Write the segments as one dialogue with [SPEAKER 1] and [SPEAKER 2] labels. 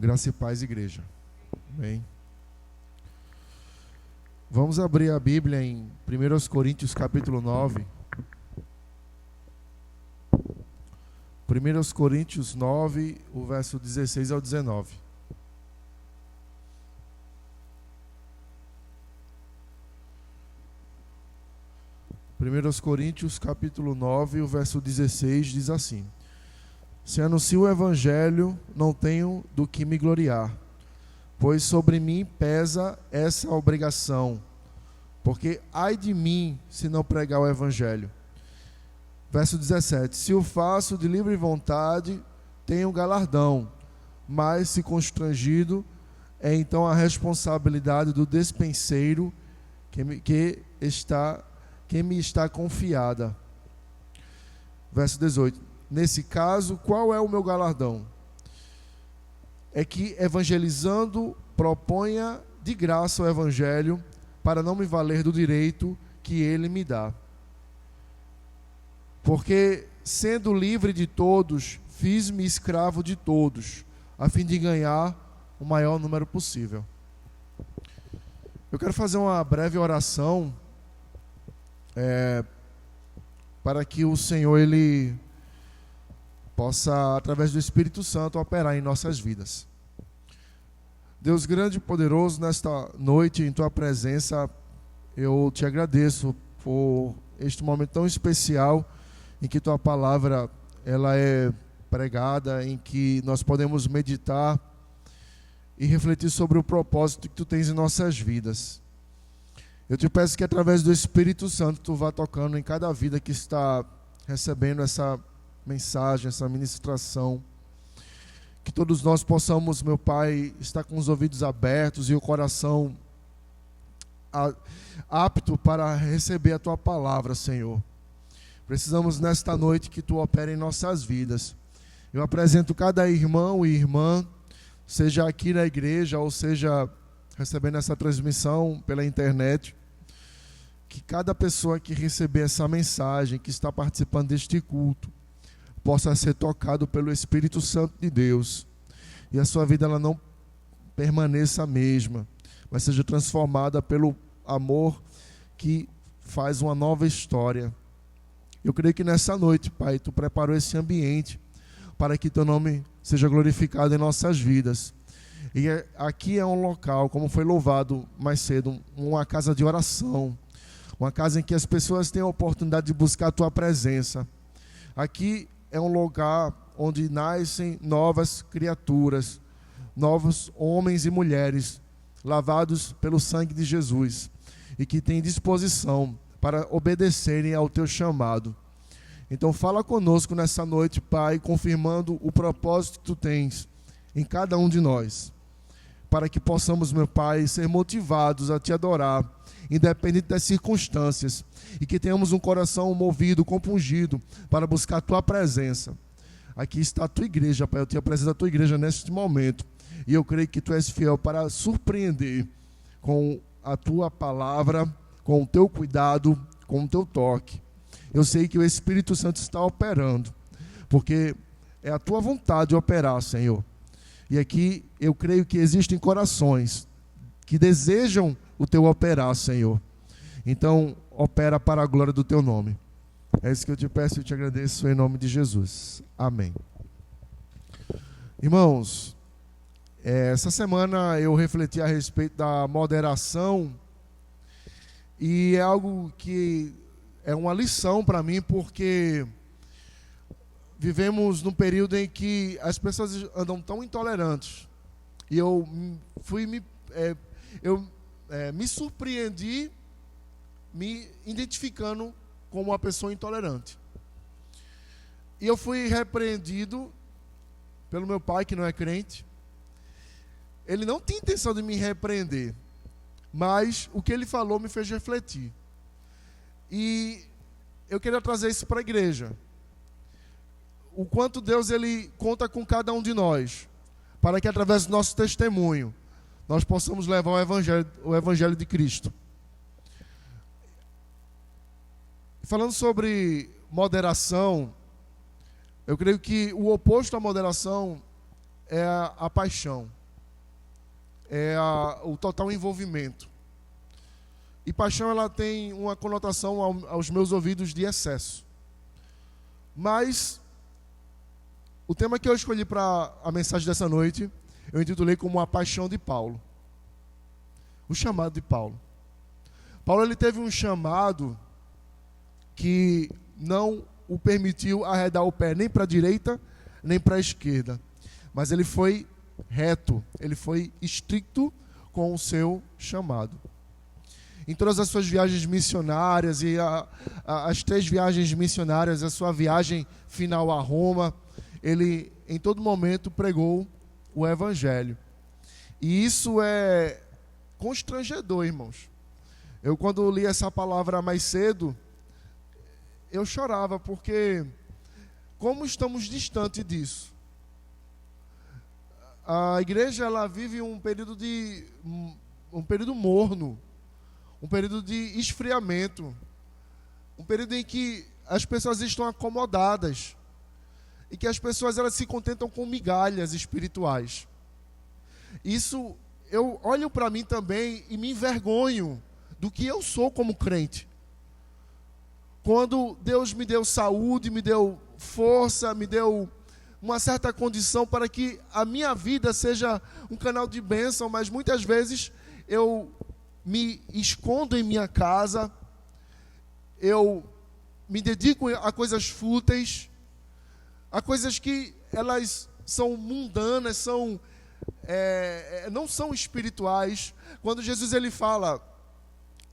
[SPEAKER 1] Graça e paz, igreja. Amém. Vamos abrir a Bíblia em 1 Coríntios capítulo 9. 1 Coríntios 9, o verso 16 ao 19. Primeiros Coríntios capítulo 9, o verso 16 diz assim: Se anuncio o evangelho, não tenho do que me gloriar, pois sobre mim pesa essa obrigação, porque ai de mim se não pregar o evangelho. Verso 17: Se o faço de livre vontade, tenho galardão, mas se constrangido, é então a responsabilidade do despenseiro que me está confiada. Verso 18: Nesse caso, qual é o meu galardão? É que, evangelizando, proponha de graça o evangelho, para não me valer do direito que ele me dá. Porque, sendo livre de todos, fiz-me escravo de todos, a fim de ganhar o maior número possível. Eu quero fazer uma breve oração para que o Senhor ele possa, através do Espírito Santo, operar em nossas vidas. Deus grande e poderoso, nesta noite, em Tua presença, eu Te agradeço por este momento tão especial em que Tua palavra ela é pregada, em que nós podemos meditar e refletir sobre o propósito que Tu tens em nossas vidas. Eu Te peço que, através do Espírito Santo, Tu vá tocando em cada vida que está recebendo essa mensagem, essa ministração. Que todos nós possamos, meu Pai, estar com os ouvidos abertos e o coração apto para receber a Tua palavra, Senhor. Precisamos nesta noite que Tu opere em nossas vidas. Eu apresento cada irmão e irmã, seja aqui na igreja ou seja recebendo essa transmissão pela internet. Que cada pessoa que receber essa mensagem, que está participando deste culto, possa ser tocado pelo Espírito Santo de Deus. E a sua vida ela não permaneça a mesma, mas seja transformada pelo amor que faz uma nova história. Eu creio que nessa noite, Pai, Tu preparou esse ambiente para que Teu nome seja glorificado em nossas vidas. E aqui é um local, como foi louvado mais cedo, uma casa de oração. Uma casa em que as pessoas têm a oportunidade de buscar a Tua presença. Aqui é um lugar onde nascem novas criaturas, novos homens e mulheres, lavados pelo sangue de Jesus, e que têm disposição para obedecerem ao Teu chamado. Então fala conosco nessa noite, Pai, confirmando o propósito que Tu tens em cada um de nós, para que possamos, meu Pai, ser motivados a Te adorar, independente das circunstâncias, e que tenhamos um coração movido, compungido, para buscar a Tua presença. Aqui está a Tua igreja, Pai, eu Te apresento a Tua igreja neste momento, e eu creio que Tu és fiel para surpreender com a Tua palavra, com o Teu cuidado, com o Teu toque. Eu sei que o Espírito Santo está operando, porque é a Tua vontade operar, Senhor. E aqui eu creio que existem corações que desejam o Teu operar, Senhor. Então, opera para a glória do Teu nome. É isso que eu Te peço e Te agradeço em nome de Jesus. Amém. Irmãos, essa semana eu refleti a respeito da moderação e é algo que é uma lição para mim, porque vivemos num período em que as pessoas andam tão intolerantes. E eu me surpreendi me identificando como uma pessoa intolerante. E eu fui repreendido pelo meu pai, que não é crente. Ele não tinha intenção de me repreender, mas o que ele falou me fez refletir. E eu queria trazer isso para a igreja. O quanto Deus ele conta com cada um de nós, para que através do nosso testemunho nós possamos levar o evangelho de Cristo. Falando sobre moderação, eu creio que o oposto à moderação é a paixão, o total envolvimento. E paixão, ela tem uma conotação aos meus ouvidos de excesso. Mas o tema que eu escolhi para a mensagem dessa noite, eu intitulei como a paixão de Paulo. O chamado de Paulo. Paulo, ele teve um chamado que não o permitiu arredar o pé nem para a direita, nem para a esquerda. Mas ele foi reto, ele foi estricto com o seu chamado. Em todas as suas viagens missionárias, e as 3 viagens missionárias, a sua viagem final a Roma, ele em todo momento pregou o Evangelho. E isso é constrangedor, irmãos. Eu, quando li essa palavra mais cedo, eu chorava, porque como estamos distantes disso. A igreja, ela vive um período morno, um período de esfriamento, um período em que as pessoas estão acomodadas e que as pessoas, elas se contentam com migalhas espirituais. Isso, eu olho para mim também e me envergonho do que eu sou como crente. Quando Deus me deu saúde, me deu força, me deu uma certa condição para que a minha vida seja um canal de bênção, mas muitas vezes eu me escondo em minha casa, eu me dedico a coisas fúteis, a coisas que elas são mundanas, não são espirituais. Quando Jesus, ele fala,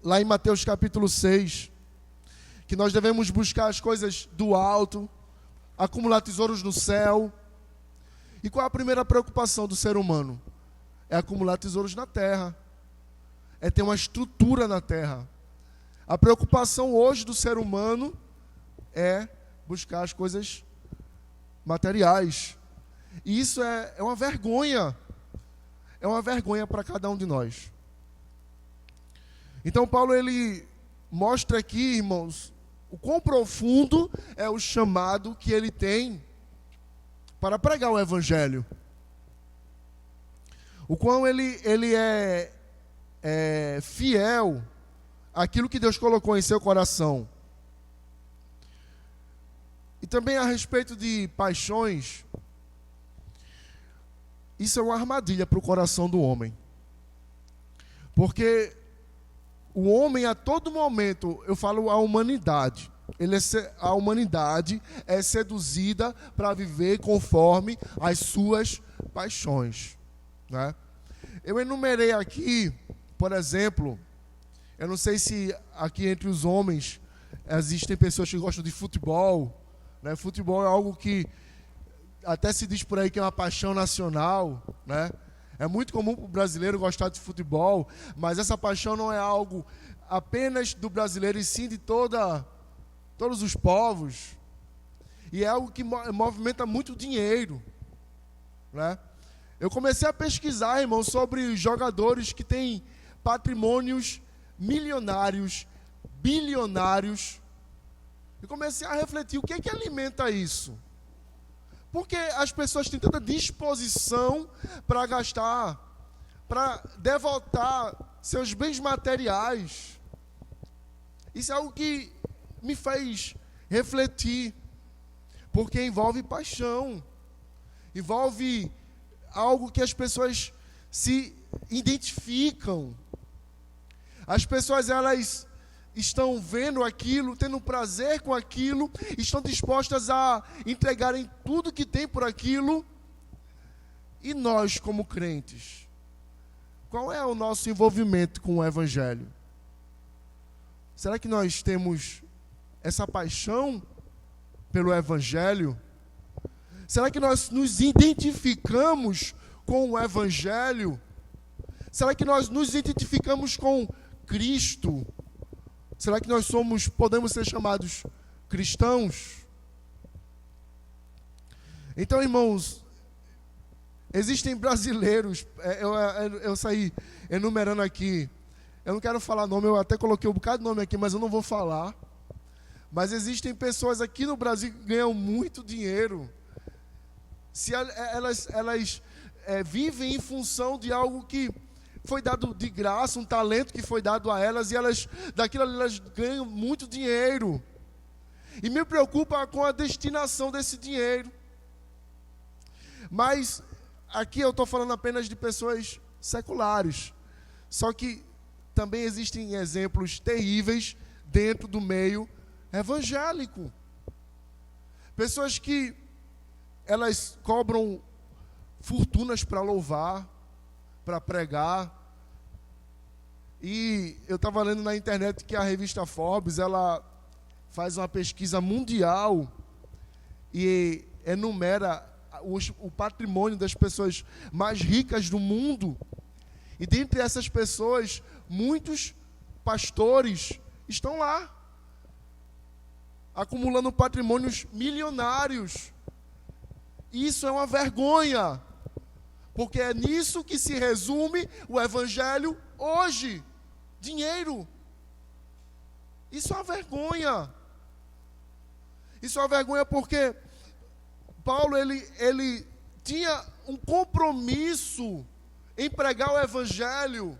[SPEAKER 1] lá em Mateus capítulo 6, que nós devemos buscar as coisas do alto, acumular tesouros no céu. E qual é a primeira preocupação do ser humano? É acumular tesouros na terra, é ter uma estrutura na terra. A preocupação hoje do ser humano é buscar as coisas materiais. E isso é uma vergonha. É uma vergonha para cada um de nós. Então Paulo, ele mostra aqui, irmãos, o quão profundo é o chamado que ele tem para pregar o Evangelho. O quão ele é fiel àquilo que Deus colocou em seu coração. E também a respeito de paixões, isso é uma armadilha para o coração do homem. Porque o homem, a todo momento, eu falo a humanidade, a humanidade é seduzida para viver conforme as suas paixões, né? Eu enumerei aqui, por exemplo, eu não sei se aqui entre os homens existem pessoas que gostam de futebol, né? Futebol é algo que até se diz por aí que é uma paixão nacional, né? É muito comum para o brasileiro gostar de futebol, mas essa paixão não é algo apenas do brasileiro, e sim de todos os povos. E é algo que movimenta muito dinheiro, né? Eu comecei a pesquisar, irmão, sobre jogadores que têm patrimônios milionários, bilionários. E comecei a refletir, o que é que alimenta isso? Porque as pessoas têm tanta disposição para gastar, para devotar seus bens materiais. Isso é algo que me fez refletir, porque envolve paixão, envolve algo que as pessoas se identificam. As pessoas, elas estão vendo aquilo, tendo prazer com aquilo, estão dispostas a entregarem tudo que tem por aquilo. E nós, como crentes, qual é o nosso envolvimento com o Evangelho? Será que nós temos essa paixão pelo Evangelho? Será que nós nos identificamos com o Evangelho? Será que nós nos identificamos com Cristo? Será que nós podemos ser chamados cristãos? Então, irmãos, existem brasileiros, eu saí enumerando aqui, eu não quero falar nome, eu até coloquei um bocado de nome aqui, mas eu não vou falar. Mas existem pessoas aqui no Brasil que ganham muito dinheiro. Se elas vivem em função de algo que foi dado de graça, um talento que foi dado a elas, e daquilo elas ganham muito dinheiro. E me preocupa com a destinação desse dinheiro. Mas aqui eu estou falando apenas de pessoas seculares. Só que também existem exemplos terríveis dentro do meio evangélico. Pessoas que elas cobram fortunas para louvar, para pregar. E eu estava lendo na internet que a revista Forbes, ela faz uma pesquisa mundial e enumera o patrimônio das pessoas mais ricas do mundo. E dentre essas pessoas, muitos pastores estão lá, acumulando patrimônios milionários. Isso é uma vergonha, porque é nisso que se resume o evangelho hoje. Dinheiro. Isso é uma vergonha. Isso é uma vergonha porque Paulo, ele tinha um compromisso em pregar o evangelho,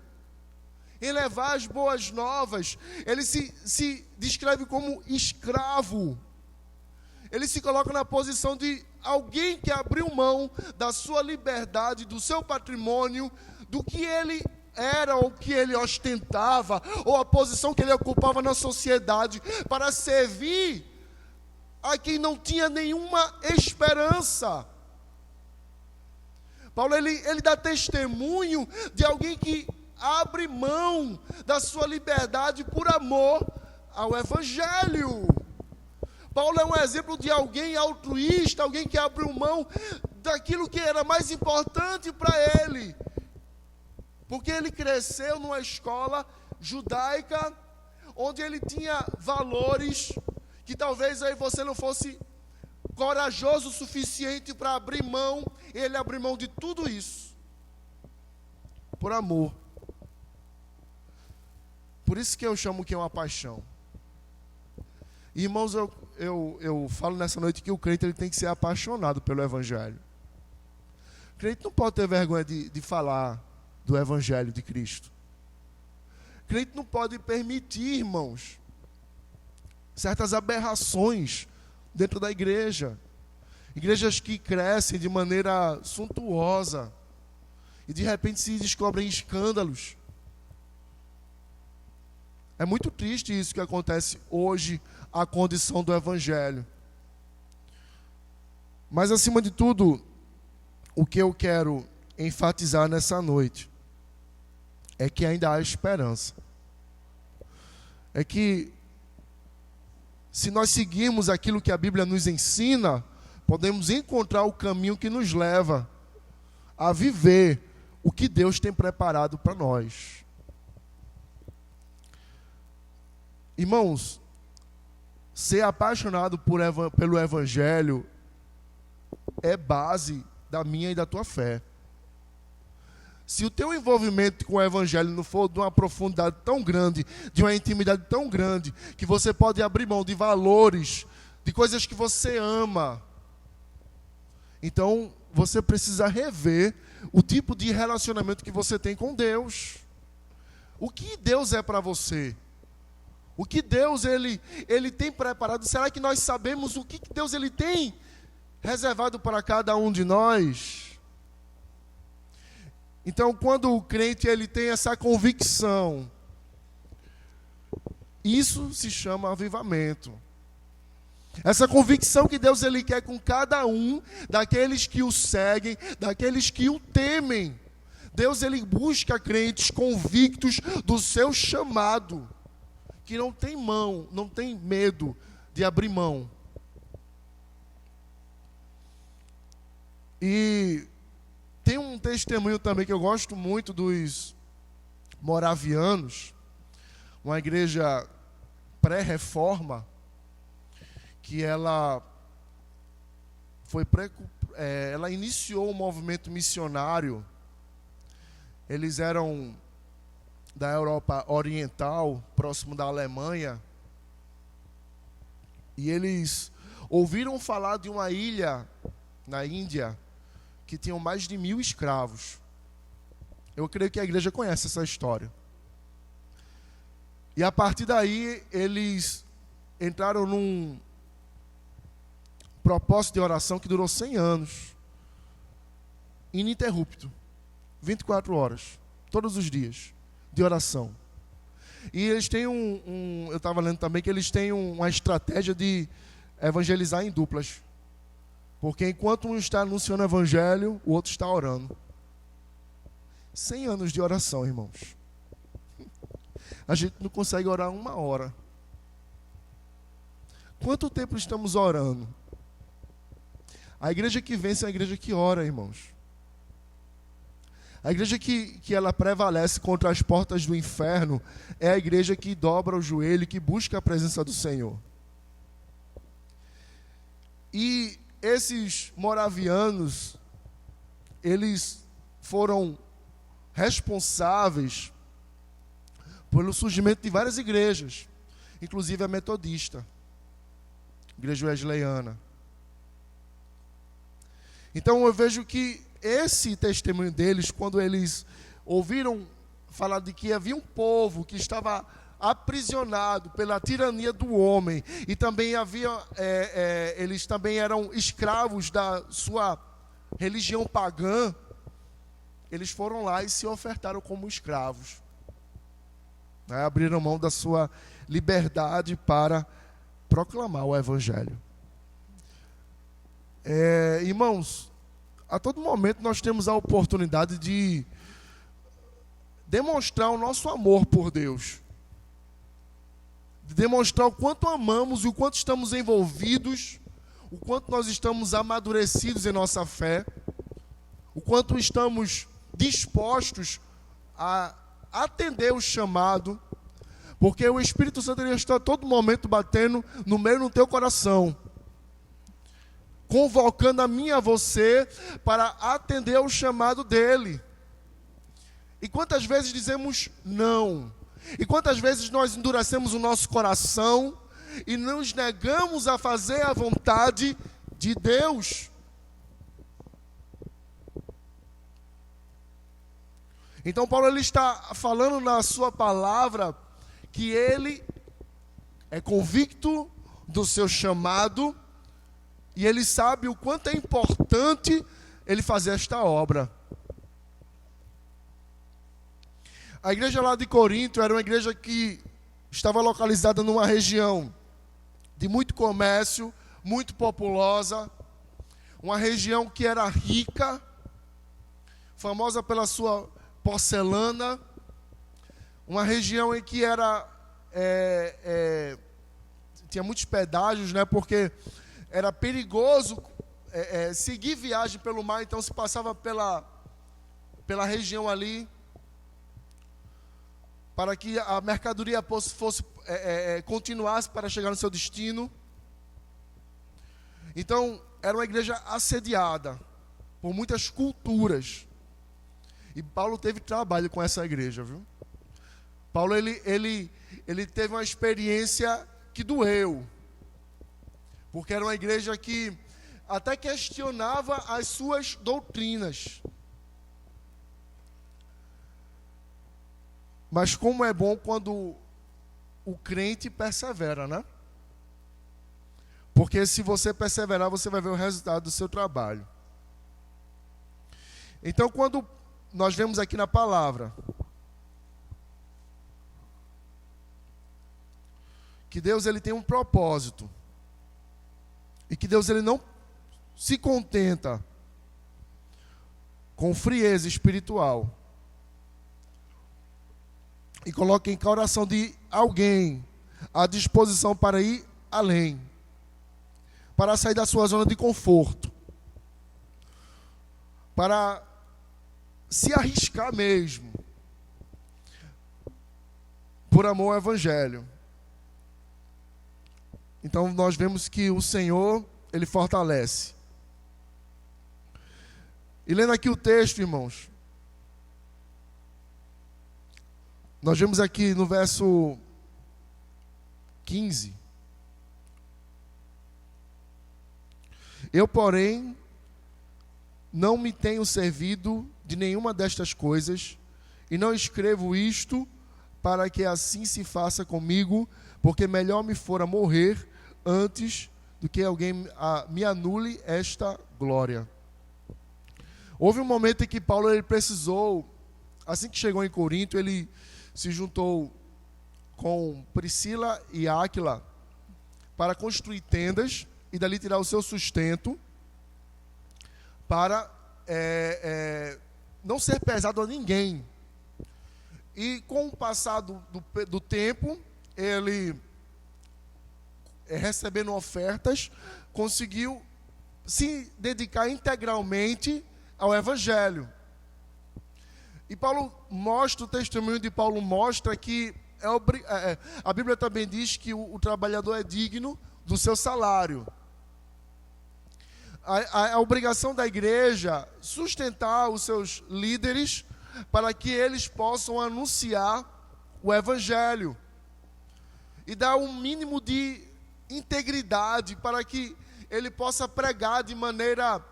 [SPEAKER 1] em levar as boas novas. Ele se descreve como escravo. Ele se coloca na posição de alguém que abriu mão da sua liberdade, do seu patrimônio, do que ele era, ou que ele ostentava, ou a posição que ele ocupava na sociedade, para servir a quem não tinha nenhuma esperança. Paulo, ele dá testemunho de alguém que abre mão da sua liberdade por amor ao evangelho. Paulo é um exemplo de alguém altruísta, alguém que abriu mão daquilo que era mais importante para ele. Porque ele cresceu numa escola judaica, onde ele tinha valores que talvez aí você não fosse corajoso o suficiente para abrir mão. Ele abriu mão de tudo isso por amor. Por isso que eu chamo que é uma paixão. Irmãos, eu falo nessa noite que o crente ele tem que ser apaixonado pelo evangelho. O crente não pode ter vergonha de falar do evangelho de Cristo. O crente não pode permitir, irmãos, certas aberrações dentro da igreja. Igrejas que crescem de maneira suntuosa e de repente se descobrem escândalos. É muito triste isso que acontece hoje, a condição do evangelho. Mas acima de tudo, o que eu quero enfatizar nessa noite é que ainda há esperança. É que se nós seguirmos aquilo que a Bíblia nos ensina, podemos encontrar o caminho que nos leva a viver o que Deus tem preparado para nós. Irmãos, ser apaixonado pelo evangelho é base da minha e da tua fé. Se o teu envolvimento com o evangelho não for de uma profundidade tão grande, de uma intimidade tão grande, que você pode abrir mão de valores, de coisas que você ama, então você precisa rever o tipo de relacionamento que você tem com Deus. O que Deus é para você? O que Deus ele tem preparado? Será que nós sabemos o que Deus ele tem reservado para cada um de nós? Então, quando o crente ele tem essa convicção, isso se chama avivamento. Essa convicção que Deus ele quer com cada um daqueles que o seguem, daqueles que o temem. Deus ele busca crentes convictos do seu chamado, que não tem medo de abrir mão. E tem um testemunho também que eu gosto muito dos moravianos, uma igreja pré-reforma, que ela iniciou um movimento missionário. Eles eram da Europa Oriental, próximo da Alemanha, e eles ouviram falar de uma ilha na Índia, que tinham mais de 1.000 escravos. Eu creio que a igreja conhece essa história. E a partir daí, eles entraram num propósito de oração que durou 100 anos. Ininterrupto. 24 horas. Todos os dias. De oração. E eles têm eu estava lendo também que eles têm uma estratégia de evangelizar em duplas. Porque enquanto um está anunciando o evangelho, o outro está orando. 100 anos de oração, irmãos. A gente não consegue orar 1 hora. Quanto tempo estamos orando? A igreja que vence é a igreja que ora, irmãos. A igreja que ela prevalece contra as portas do inferno é a igreja que dobra o joelho e que busca a presença do Senhor. E esses moravianos, eles foram responsáveis pelo surgimento de várias igrejas, inclusive a metodista, igreja wesleyana. Então eu vejo que esse testemunho deles, quando eles ouviram falar de que havia um povo que estava aprisionado pela tirania do homem, e também eles também eram escravos da sua religião pagã, eles foram lá e se ofertaram como escravos. Abriram mão da sua liberdade para proclamar o evangelho. Irmãos, a todo momento nós temos a oportunidade de demonstrar o nosso amor por Deus. De demonstrar o quanto amamos e o quanto estamos envolvidos, o quanto nós estamos amadurecidos em nossa fé, o quanto estamos dispostos a atender o chamado, porque o Espírito Santo ele está a todo momento batendo no meio do teu coração, convocando a mim e a você para atender ao chamado dele. E quantas vezes dizemos não? E quantas vezes nós endurecemos o nosso coração e nos negamos a fazer a vontade de Deus? Então Paulo ele está falando na sua palavra que ele é convicto do seu chamado e ele sabe o quanto é importante ele fazer esta obra. A igreja lá de Corinto era uma igreja que estava localizada numa região de muito comércio, muito populosa, uma região que era rica, famosa pela sua porcelana, uma região em que tinha muitos pedágios, né, porque era perigoso seguir viagem pelo mar, então se passava pela região ali, para que a mercadoria continuasse para chegar no seu destino. Então, era uma igreja assediada por muitas culturas. E Paulo teve trabalho com essa igreja, viu? Paulo, ele teve uma experiência que doeu. Porque era uma igreja que até questionava as suas doutrinas. Mas como é bom quando o crente persevera, né? Porque se você perseverar, você vai ver o resultado do seu trabalho. Então, quando nós vemos aqui na palavra que Deus ele tem um propósito e que Deus ele não se contenta com frieza espiritual e coloca em coração de alguém a disposição para ir além, para sair da sua zona de conforto, para se arriscar mesmo, por amor ao Evangelho. Então nós vemos que o Senhor, Ele fortalece. E lendo aqui o texto, irmãos, nós vemos aqui no verso 15. Eu, porém, não me tenho servido de nenhuma destas coisas, e não escrevo isto para que assim se faça comigo, porque melhor me fora morrer antes do que alguém me anule esta glória. Houve um momento em que Paulo ele precisou, assim que chegou em Corinto, ele se juntou com Priscila e Áquila para construir tendas e dali tirar o seu sustento para não ser pesado a ninguém. E com o passar do tempo, ele, recebendo ofertas, conseguiu se dedicar integralmente ao Evangelho. E Paulo mostra, o testemunho de Paulo mostra que a Bíblia também diz que o trabalhador é digno do seu salário. A obrigação da igreja sustentar os seus líderes para que eles possam anunciar o Evangelho e dar um mínimo de integridade para que ele possa pregar de maneira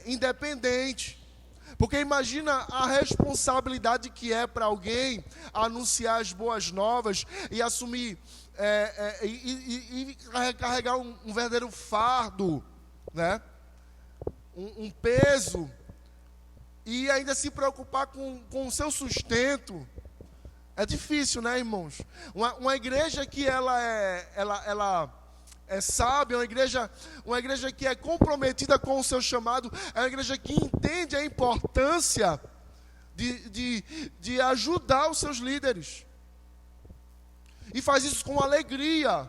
[SPEAKER 1] independente. Porque imagina a responsabilidade que é para alguém anunciar as boas novas e assumir e carregar um verdadeiro fardo, né? Um peso, e ainda se preocupar com o seu sustento. É difícil, né, irmãos? Uma igreja que ela é sábia, uma igreja que é comprometida com o seu chamado, é uma igreja que entende a importância de ajudar os seus líderes. E faz isso com alegria.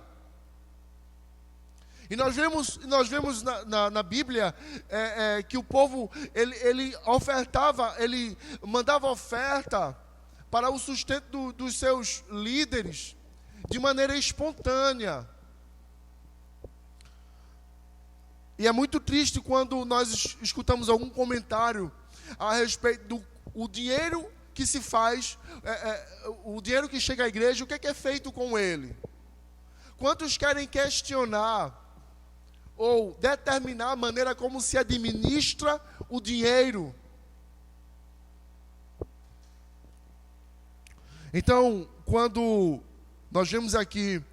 [SPEAKER 1] E nós vemos na Bíblia que o povo, ele ofertava, ele mandava oferta para o sustento dos seus líderes de maneira espontânea. E é muito triste quando nós escutamos algum comentário a respeito do dinheiro que se faz, o dinheiro que chega à igreja, o que é feito com ele? Quantos querem questionar ou determinar a maneira como se administra o dinheiro? Então, quando nós vemos aqui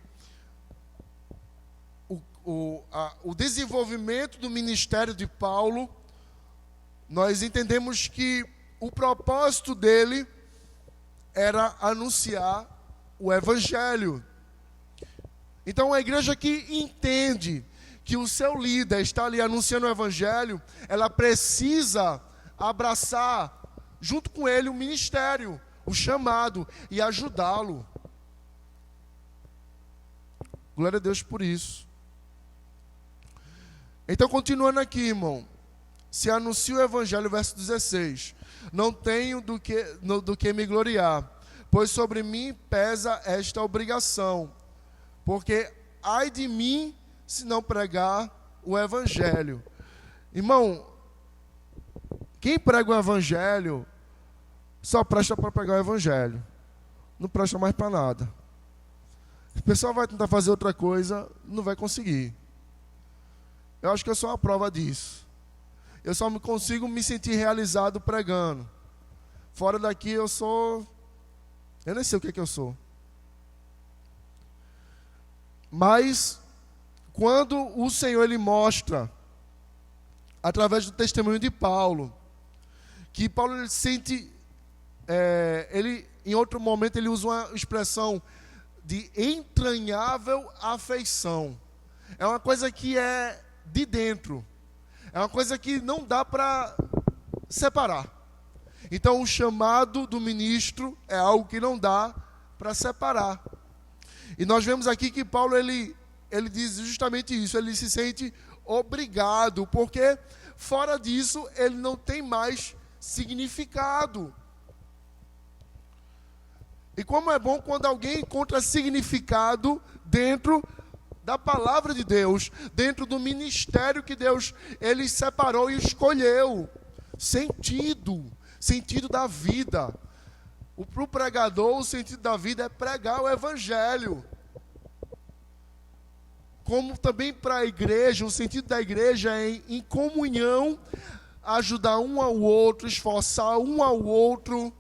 [SPEAKER 1] o desenvolvimento do ministério de Paulo, nós entendemos que o propósito dele era anunciar o Evangelho. Então, a igreja que entende que o seu líder está ali anunciando o Evangelho, ela precisa abraçar junto com ele o ministério, o chamado, e ajudá-lo. Glória a Deus por isso. Então, continuando aqui, irmão, se anuncia o Evangelho, verso 16, não tenho do que me gloriar, pois sobre mim pesa esta obrigação, porque ai de mim se não pregar o Evangelho. Irmão, quem prega o Evangelho só presta para pregar o Evangelho, não presta mais para nada. O pessoal vai tentar fazer outra coisa, não vai conseguir. Eu acho que eu sou a prova disso. Eu só consigo me sentir realizado pregando. Fora daqui eu nem sei o que eu sou. Mas quando o Senhor ele mostra, através do testemunho de Paulo, que Paulo ele sente, em outro momento ele usa uma expressão de entranhável afeição. É uma coisa que é de dentro. É uma coisa que não dá para separar. Então o chamado do ministro é algo que não dá para separar. E nós vemos aqui que Paulo ele diz justamente isso. Ele se sente obrigado, porque fora disso ele não tem mais significado. E como é bom quando alguém encontra significado dentro da palavra de Deus, dentro do ministério que Deus ele separou e escolheu. Sentido da vida. Para o pregador, o sentido da vida é pregar o Evangelho. Como também para a igreja, o sentido da igreja é em comunhão, ajudar um ao outro, esforçar um ao outro.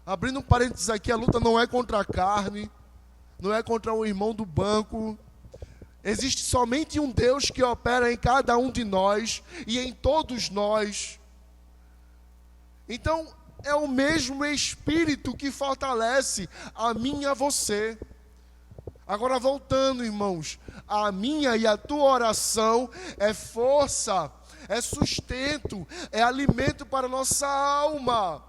[SPEAKER 1] Abrindo um parênteses aqui, a luta não é contra a carne, não é contra o irmão do banco. Existe somente um Deus que opera em cada um de nós e em todos nós. Então, é o mesmo Espírito que fortalece a mim e a você. Agora, voltando, irmãos, a minha e a tua oração é força, é sustento, é alimento para a nossa alma.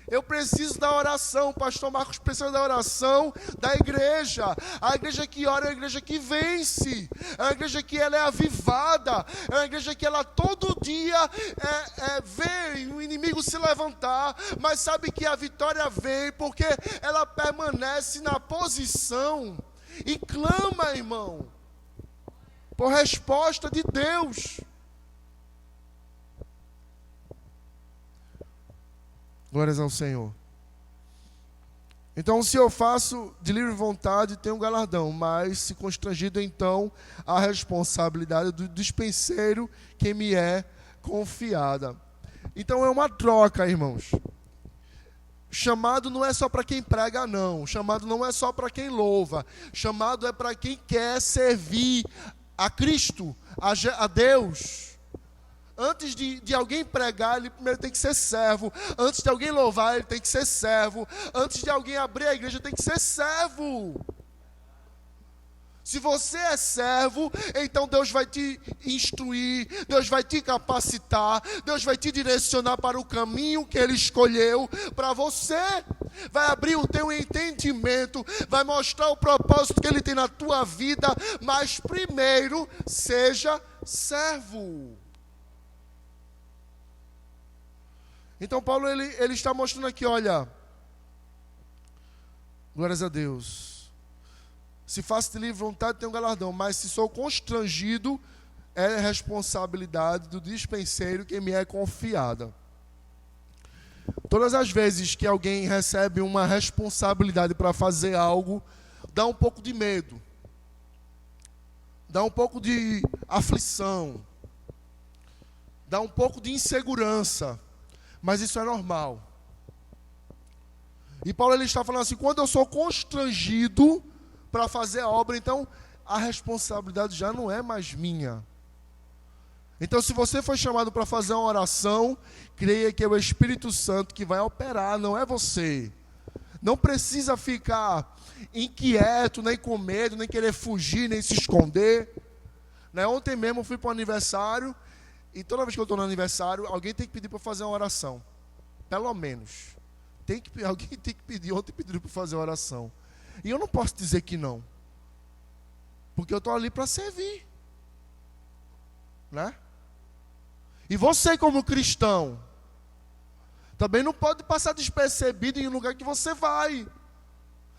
[SPEAKER 1] Eu preciso da oração, o pastor Marcos precisa da oração da igreja. A igreja que ora é a igreja que vence. É uma igreja que ela é avivada. É uma igreja que ela todo dia vê o inimigo se levantar. Mas sabe que a vitória vem porque ela permanece na posição e clama, irmão, por resposta de Deus. Glórias ao Senhor. Então, se eu faço de livre vontade, tenho um galardão, mas se constrangido, então, a responsabilidade do dispenseiro que me é confiada. Então, é uma troca, irmãos. Chamado não é só para quem prega, não. Chamado não é só para quem louva. Chamado é para quem quer servir a Cristo, a Deus. Antes de alguém pregar, ele primeiro tem que ser servo. Antes de alguém louvar, ele tem que ser servo. Antes de alguém abrir a igreja, tem que ser servo. Se você é servo, então Deus vai te instruir, Deus vai te capacitar, Deus vai te direcionar para o caminho que Ele escolheu para você. Vai abrir o teu entendimento, vai mostrar o propósito que Ele tem na tua vida, mas primeiro, seja servo. Então Paulo ele está mostrando aqui, olha, glórias a Deus, se faço de livre vontade tenho galardão, mas se sou constrangido, é responsabilidade do dispenseiro que me é confiada. Todas as vezes que alguém recebe uma responsabilidade para fazer algo, dá um pouco de medo, dá um pouco de aflição, dá um pouco de insegurança. Mas isso é normal. E Paulo ele está falando assim, quando eu sou constrangido para fazer a obra, então a responsabilidade já não é mais minha. Então, se você foi chamado para fazer uma oração, creia que é o Espírito Santo que vai operar, não é você. Não precisa ficar inquieto, nem com medo, nem querer fugir, nem se esconder. Ontem mesmo eu fui para um aniversário. E toda vez que eu estou no aniversário, alguém tem que pedir para fazer uma oração. Pelo menos. Alguém tem que pedir. Ontem pediram para fazer uma oração. E eu não posso dizer que não. Porque eu estou ali para servir. Né? E você como cristão, também não pode passar despercebido em um lugar que você vai.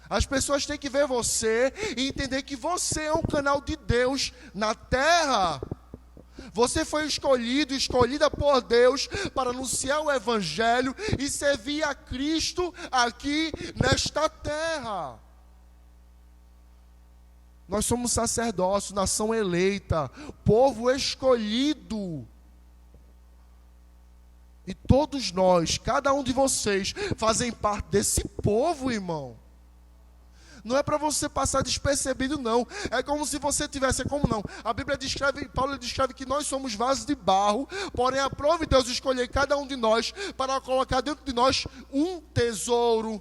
[SPEAKER 1] As pessoas têm que ver você e entender que você é um canal de Deus na terra. Você foi escolhida por Deus para anunciar o Evangelho e servir a Cristo aqui nesta terra. Nós somos sacerdócio, nação eleita, povo escolhido. E todos nós, cada um de vocês, fazem parte desse povo, irmão. Não é para você passar despercebido, não. É como se você tivesse, como não? A Bíblia descreve, Paulo descreve que nós somos vasos de barro, porém aprove Deus escolher cada um de nós para colocar dentro de nós um tesouro.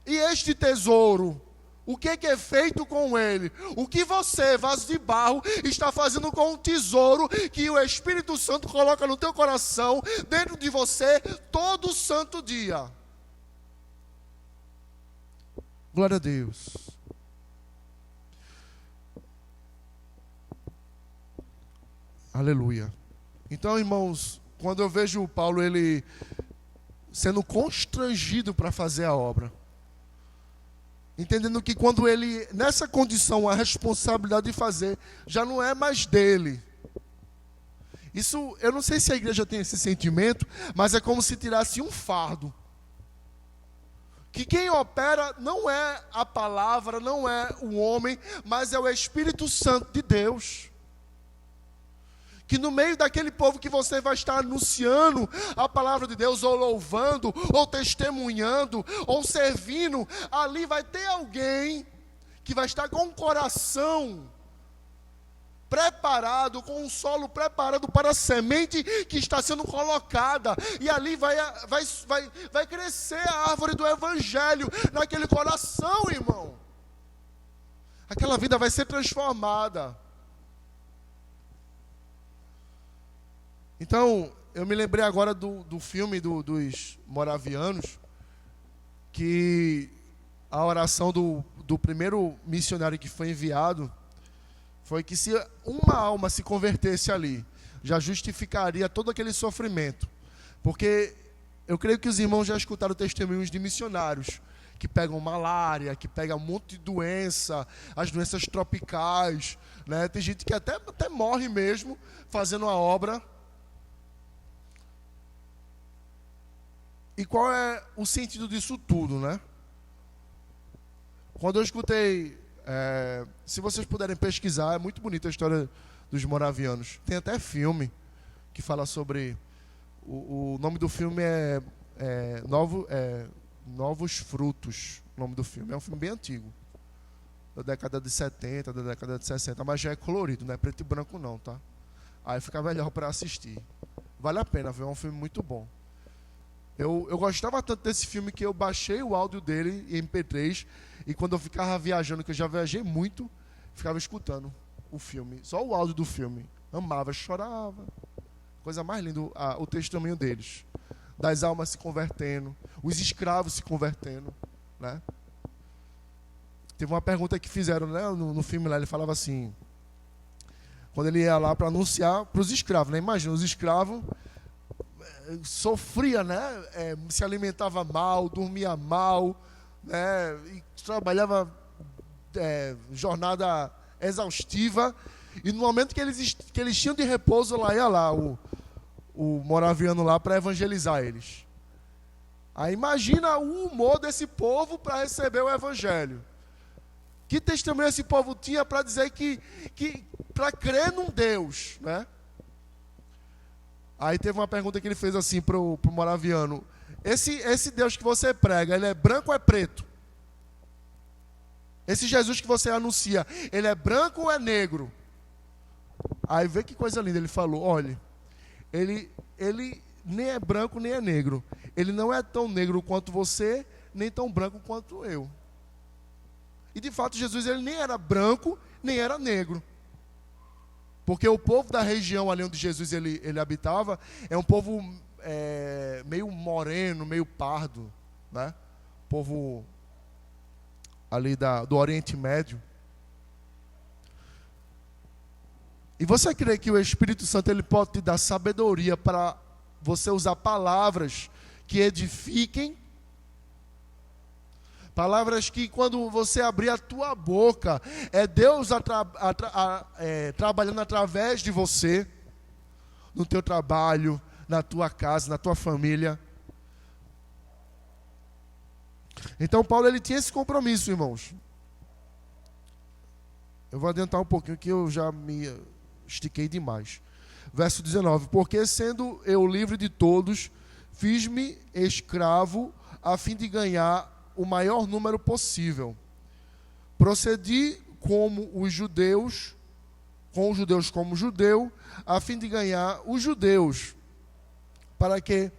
[SPEAKER 1] E este tesouro, o que é feito com ele? O que você, vaso de barro, está fazendo com o tesouro que o Espírito Santo coloca no teu coração, dentro de você, todo santo dia? Glória a Deus. Aleluia. Então, irmãos, quando eu vejo Paulo, ele sendo constrangido para fazer a obra, entendendo que quando ele, nessa condição, a responsabilidade de fazer, já não é mais dele. Isso, eu não sei se a igreja tem esse sentimento, mas é como se tirasse um fardo. Que quem opera não é a palavra, não é o homem, mas é o Espírito Santo de Deus. que no meio daquele povo que você vai estar anunciando a palavra de Deus, ou louvando, ou testemunhando, ou servindo, ali vai ter alguém que vai estar com o coração preparado, com um solo preparado para a semente que está sendo colocada, e ali vai crescer a árvore do Evangelho naquele coração, irmão. Aquela vida vai ser transformada. Então, eu me lembrei agora do filme dos moravianos, que a oração do primeiro missionário que foi enviado foi que se uma alma se convertesse ali, já justificaria todo aquele sofrimento. Porque eu creio que os irmãos já escutaram testemunhos de missionários que pegam malária, que pegam um monte de doença, as doenças tropicais, né? Tem gente que até morre mesmo fazendo a obra. E qual é o sentido disso tudo, né? Quando eu escutei, se vocês puderem pesquisar, é muito bonita a história dos moravianos. Tem até filme que fala sobre, o nome do filme Novos Frutos, o nome do filme. É um filme bem antigo, da década de 70, da década de 60, mas já é colorido, não é preto e branco não, tá? Aí fica melhor para assistir. Vale a pena ver, é um filme muito bom. Eu gostava tanto desse filme que eu baixei o áudio dele em MP3, e quando eu ficava viajando, que eu já viajei muito, ficava escutando o filme, só o áudio do filme. Amava, chorava. Coisa mais linda, o testemunho deles. Das almas se convertendo, os escravos se convertendo, né? Teve uma pergunta que fizeram, né, no filme lá, ele falava assim, quando ele ia lá para anunciar para os escravos, né? Imagina, os escravos sofria, né? Se alimentava mal, dormia mal, né? E trabalhava jornada exaustiva, e no momento que eles tinham de repouso, lá ia lá o moraviano lá para evangelizar eles. Aí imagina o humor desse povo para receber o evangelho. Que testemunho esse povo tinha para dizer que para crer num Deus, né? Aí teve uma pergunta que ele fez assim pro moraviano: esse Deus que você prega, ele é branco ou é preto? Esse Jesus que você anuncia, ele é branco ou é negro? Aí vê que coisa linda, ele falou: olha, ele nem é branco nem é negro. Ele não é tão negro quanto você, nem tão branco quanto eu. E de fato Jesus, ele nem era branco, nem era negro. Porque o povo da região ali onde Jesus ele habitava é um povo meio moreno, meio pardo, né? Povo ali do Oriente Médio. E você crê que o Espírito Santo ele pode te dar sabedoria para você usar palavras que edifiquem? Palavras que quando você abrir a tua boca, é Deus trabalhando através de você, no teu trabalho, na tua casa, na tua família. Então Paulo ele tinha esse compromisso, irmãos. Eu vou adiantar um pouquinho que eu já me estiquei demais. Verso 19: porque sendo eu livre de todos, fiz-me escravo a fim de ganhar o maior número possível. Procedi como os judeus, com os judeus como judeu, a fim de ganhar os judeus, para que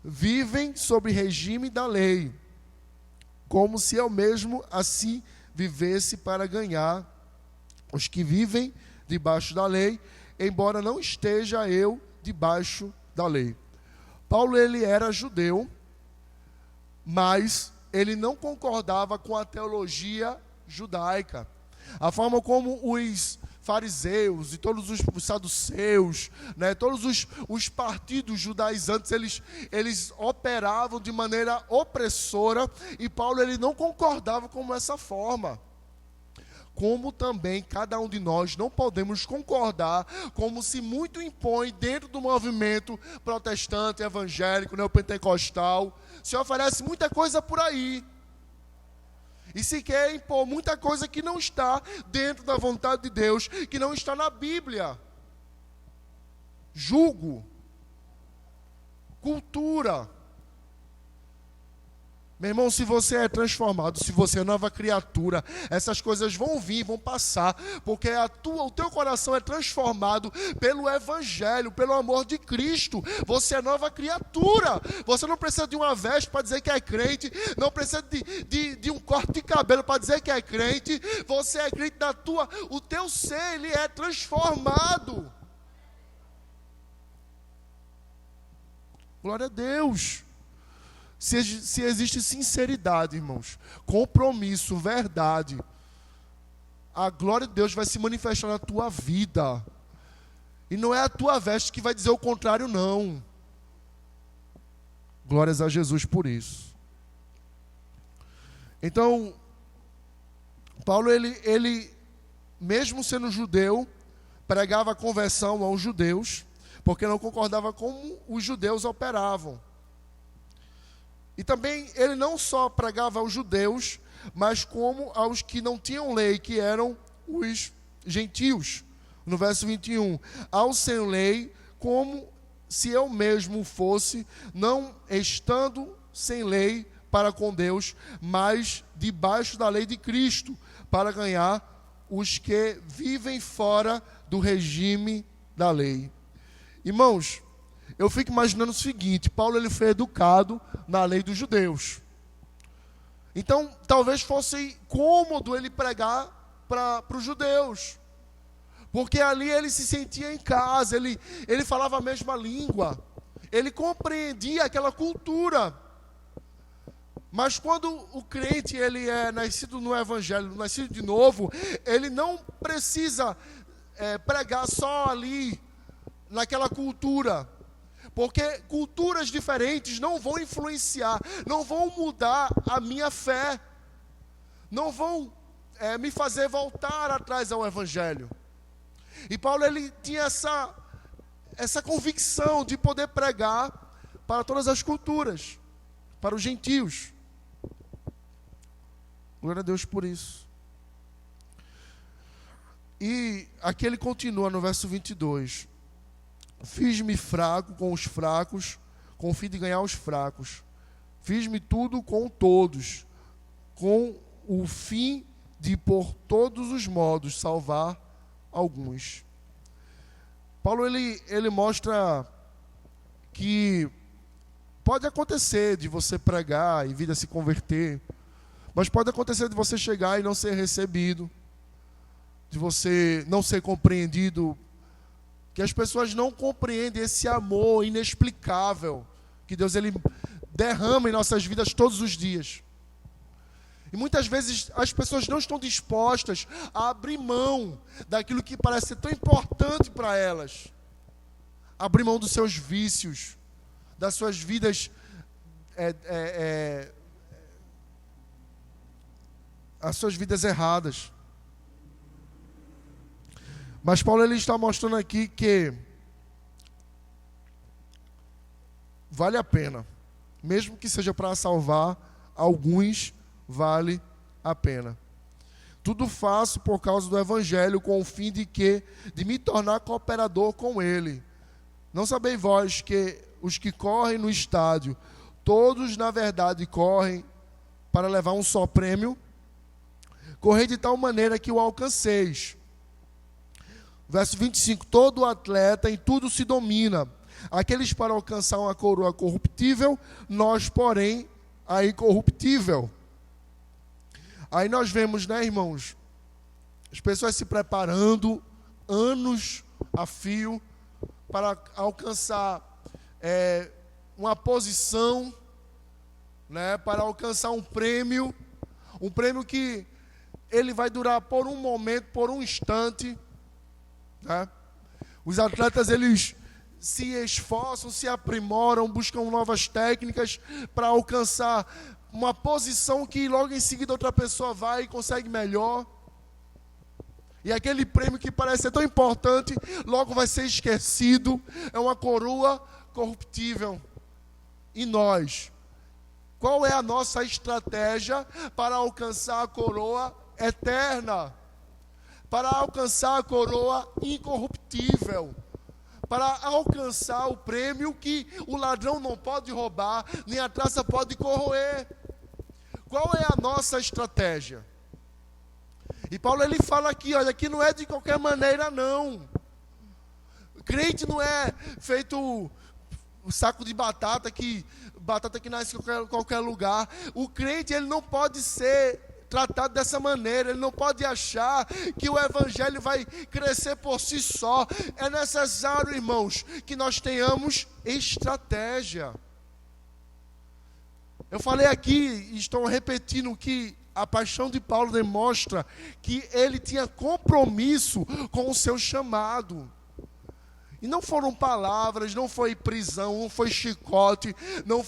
[SPEAKER 1] vivem sob regime da lei, como se eu mesmo assim vivesse para ganhar os que vivem debaixo da lei, embora não esteja eu debaixo da lei. Paulo ele era judeu, mas ele não concordava com a teologia judaica. A forma como os fariseus e todos os saduceus, né, todos os partidos judaizantes, eles operavam de maneira opressora, e Paulo ele não concordava com essa forma. Como também cada um de nós não podemos concordar, como se muito impõe dentro do movimento protestante, evangélico, neopentecostal. Se oferece muita coisa por aí, e se quer impor muita coisa que não está dentro da vontade de Deus, que não está na Bíblia. jugo, cultura. Meu irmão, se você é transformado, se você é nova criatura, essas coisas vão vir, vão passar, porque o teu coração é transformado pelo Evangelho, pelo amor de Cristo. Você é nova criatura. Você não precisa de uma veste para dizer que é crente, não precisa de um corte de cabelo para dizer que é crente. Você é crente o teu ser, ele é transformado. Glória a Deus. Se existe sinceridade, irmãos, compromisso, verdade, a glória de Deus vai se manifestar na tua vida. E não é a tua veste que vai dizer o contrário, não. Glórias a Jesus por isso. Então, Paulo, ele mesmo sendo judeu, pregava a conversão aos judeus, porque não concordava com como os judeus operavam. E também ele não só pregava aos judeus, mas como aos que não tinham lei, que eram os gentios. No verso 21, aos sem lei, como se eu mesmo fosse, não estando sem lei para com Deus, mas debaixo da lei de Cristo, para ganhar os que vivem fora do regime da lei. Irmãos, eu fico imaginando o seguinte: Paulo, ele foi educado na lei dos judeus. Então, talvez fosse cômodo ele pregar para os judeus, porque ali ele se sentia em casa, ele falava a mesma língua, ele compreendia aquela cultura. Mas quando o crente ele é nascido no Evangelho, nascido de novo, ele não precisa pregar só ali, naquela cultura. Porque culturas diferentes não vão influenciar, não vão mudar a minha fé, não vão me fazer voltar atrás ao Evangelho. E Paulo, ele tinha essa convicção de poder pregar para todas as culturas, para os gentios. Glória a Deus por isso. E aqui ele continua no verso 22. Fiz-me fraco com os fracos, com o fim de ganhar os fracos. Fiz-me tudo com todos, com o fim de, por todos os modos, salvar alguns. Paulo, ele mostra que pode acontecer de você pregar e vida se converter, mas pode acontecer de você chegar e não ser recebido, de você não ser compreendido, que as pessoas não compreendem esse amor inexplicável que Deus ele derrama em nossas vidas todos os dias. E muitas vezes as pessoas não estão dispostas a abrir mão daquilo que parece ser tão importante para elas. Abrir mão dos seus vícios, das suas vidas, as suas vidas erradas. Mas Paulo, ele está mostrando aqui que vale a pena, mesmo que seja para salvar alguns, vale a pena. Tudo faço por causa do Evangelho, com o fim de me tornar cooperador com ele. Não sabeis vós que os que correm no estádio, todos na verdade correm para levar um só prêmio? Correi de tal maneira que o alcanceis. Verso 25, todo atleta em tudo se domina, aqueles para alcançar uma coroa corruptível, nós, porém, a incorruptível. Aí nós vemos, né, irmãos, as pessoas se preparando anos a fio para alcançar uma posição, né, para alcançar um prêmio que ele vai durar por um momento, por um instante. Os atletas, eles se esforçam, se aprimoram, buscam novas técnicas para alcançar uma posição que logo em seguida outra pessoa vai e consegue melhor. E aquele prêmio que parece ser tão importante, logo vai ser esquecido. É uma coroa corruptível. E nós? Qual é a nossa estratégia para alcançar a coroa eterna? Para alcançar a coroa incorruptível, para alcançar o prêmio que o ladrão não pode roubar, nem a traça pode corroer. Qual é a nossa estratégia? E Paulo ele fala aqui, olha, que não é de qualquer maneira não. Crente não é feito o saco de batata que nasce em qualquer lugar. O crente ele não pode ser tratado dessa maneira, ele não pode achar que o evangelho vai crescer por si só. É necessário, irmãos, que nós tenhamos estratégia. Eu falei aqui, e estou repetindo, que a paixão de Paulo demonstra que ele tinha compromisso com o seu chamado. E não foram palavras, não foi prisão, não foi chicote, não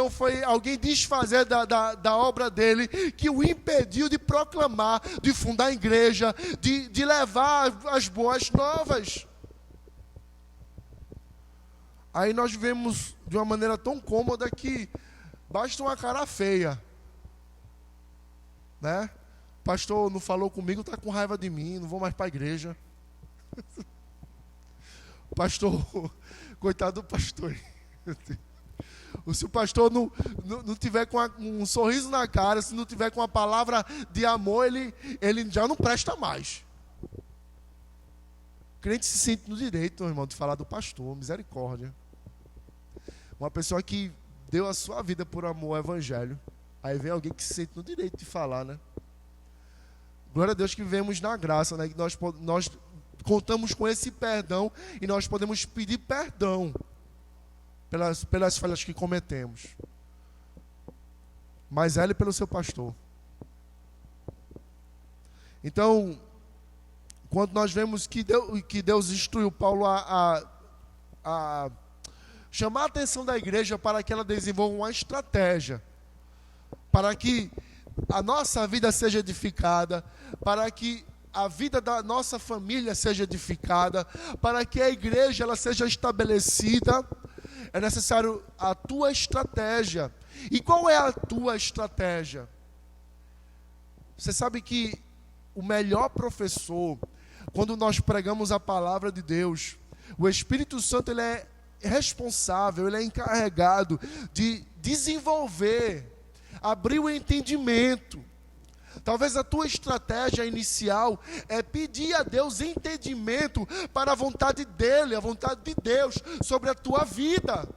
[SPEAKER 1] foi alguém desfazer da obra dele que o impediu de proclamar, de fundar a igreja, de levar as boas novas. Aí nós vemos de uma maneira tão cômoda que basta uma cara feia, né? O pastor não falou comigo, está com raiva de mim, não vou mais para a igreja. Pastor, coitado do pastor. Se o pastor não tiver com um sorriso na cara, se não tiver com uma palavra de amor, ele já não presta mais. O crente se sente no direito, meu irmão, de falar do pastor, misericórdia. Uma pessoa que deu a sua vida por amor ao evangelho. Aí vem alguém que se sente no direito de falar, né? Glória a Deus que vivemos na graça, né? Que nós contamos com esse perdão e nós podemos pedir perdão pelas falhas que cometemos. Mas ele pelo seu pastor. Então, quando nós vemos que Deus instruiu Paulo a chamar a atenção da igreja para que ela desenvolva uma estratégia, para que a nossa vida seja edificada, para que a vida da nossa família seja edificada, para que a igreja ela seja estabelecida, é necessário a tua estratégia. E qual é a tua estratégia? Você sabe que o melhor professor, quando nós pregamos a palavra de Deus, o Espírito Santo ele é responsável, ele é encarregado de desenvolver, abrir o entendimento. Talvez a tua estratégia inicial é pedir a Deus entendimento para a vontade dEle, a vontade de Deus sobre a tua vida.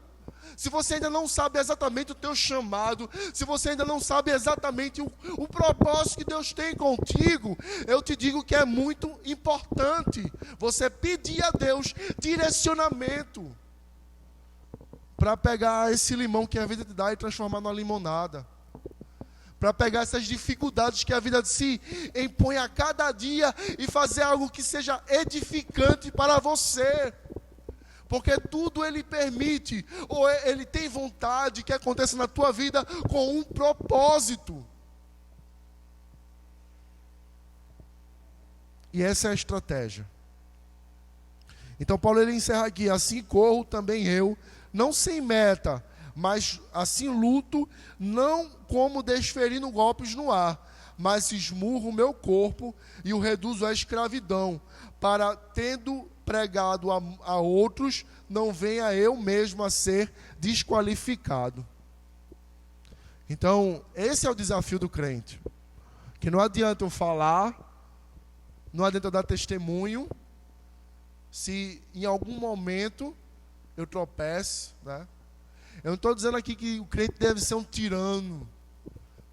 [SPEAKER 1] Se você ainda não sabe exatamente o teu chamado, se você ainda não sabe exatamente o propósito que Deus tem contigo, eu te digo que é muito importante você pedir a Deus direcionamento para pegar esse limão que a vida te dá e transformar numa limonada. Para pegar essas dificuldades que a vida se impõe a cada dia e fazer algo que seja edificante para você. Porque tudo Ele permite, ou Ele tem vontade que aconteça na tua vida com um propósito. E essa é a estratégia. Então Paulo ele encerra aqui, assim corro também eu, não sem meta, mas assim luto, não como desferindo golpes no ar, mas esmurro o meu corpo e o reduzo à escravidão, para, tendo pregado a outros, não venha eu mesmo a ser desqualificado. Então, esse é o desafio do crente. Que não adianta eu falar, não adianta eu dar testemunho, se em algum momento eu tropece, né? Eu não estou dizendo aqui que o crente deve ser um tirano,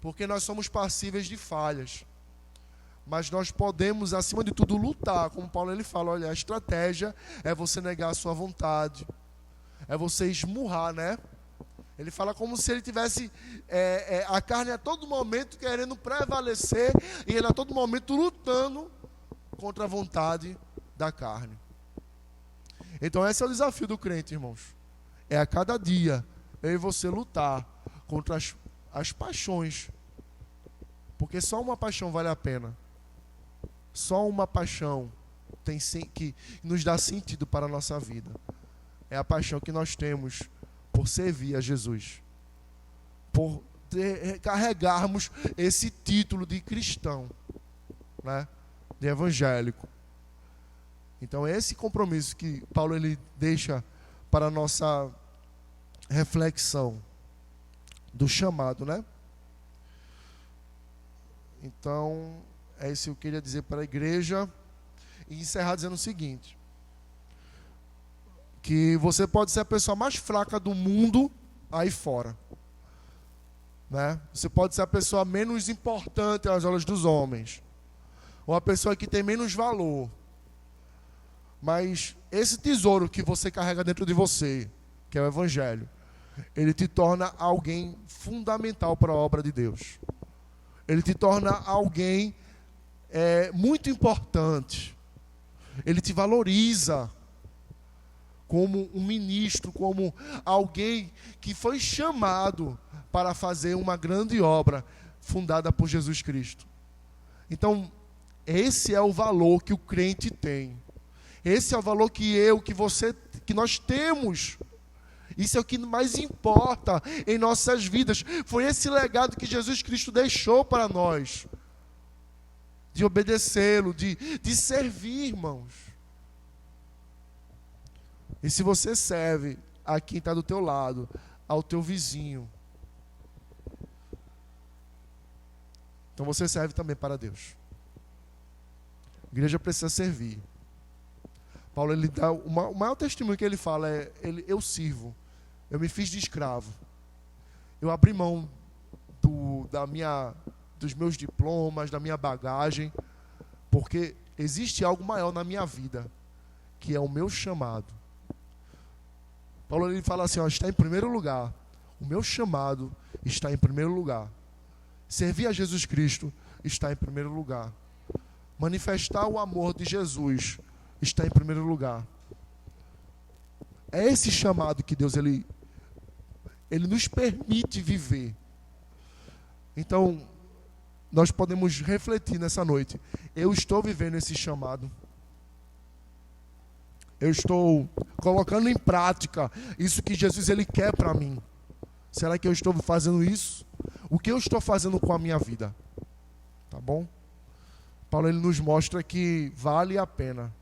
[SPEAKER 1] porque nós somos passíveis de falhas. Mas nós podemos, acima de tudo, lutar. Como Paulo ele fala, olha, a estratégia é você negar a sua vontade. É você esmurrar, né? Ele fala como se ele tivesse a carne a todo momento querendo prevalecer e ele a todo momento lutando contra a vontade da carne. Então esse é o desafio do crente, irmãos. É a cada dia eu e você lutar contra as paixões. Porque só uma paixão vale a pena. Só uma paixão que nos dá sentido para a nossa vida. É a paixão que nós temos por servir a Jesus. Por carregarmos esse título de cristão, né? De evangélico. Então é esse compromisso que Paulo ele deixa para a nossa reflexão do chamado, né? Então, é isso que eu queria dizer para a igreja e encerrar dizendo o seguinte: que você pode ser a pessoa mais fraca do mundo aí fora, né? Você pode ser a pessoa menos importante aos olhos dos homens, ou a pessoa que tem menos valor. Mas esse tesouro que você carrega dentro de você, que é o Evangelho, ele te torna alguém fundamental para a obra de Deus. Ele te torna alguém muito importante. Ele te valoriza como um ministro, como alguém que foi chamado para fazer uma grande obra fundada por Jesus Cristo. Então, esse é o valor que o crente tem. Esse é o valor que nós temos. Isso é o que mais importa em nossas vidas. Foi esse legado que Jesus Cristo deixou para nós. De obedecê-lo, de servir, irmãos. E se você serve a quem está do teu lado, ao teu vizinho, então você serve também para Deus. A igreja precisa servir. Paulo, ele dá o maior testemunho que ele fala eu sirvo. Eu me fiz de escravo. Eu abri mão dos meus diplomas, da minha bagagem, porque existe algo maior na minha vida, que é o meu chamado. Paulo, ele fala assim, está em primeiro lugar. O meu chamado está em primeiro lugar. Servir a Jesus Cristo está em primeiro lugar. Manifestar o amor de Jesus está em primeiro lugar. É esse chamado que Deus ele nos permite viver. Então, nós podemos refletir nessa noite. Eu estou vivendo esse chamado. Eu estou colocando em prática isso que Jesus ele quer para mim. Será que eu estou fazendo isso? O que eu estou fazendo com a minha vida? Tá bom? Paulo ele nos mostra que vale a pena.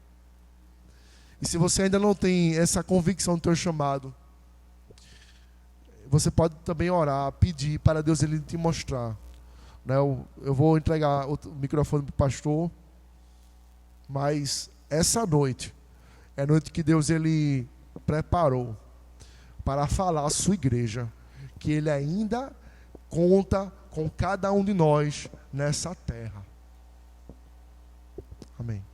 [SPEAKER 1] E se você ainda não tem essa convicção do teu chamado, você pode também orar, pedir para Deus ele te mostrar. Né? Eu vou entregar o microfone para o pastor, mas essa noite é a noite que Deus ele preparou para falar à sua igreja, que ele ainda conta com cada um de nós nessa terra. Amém.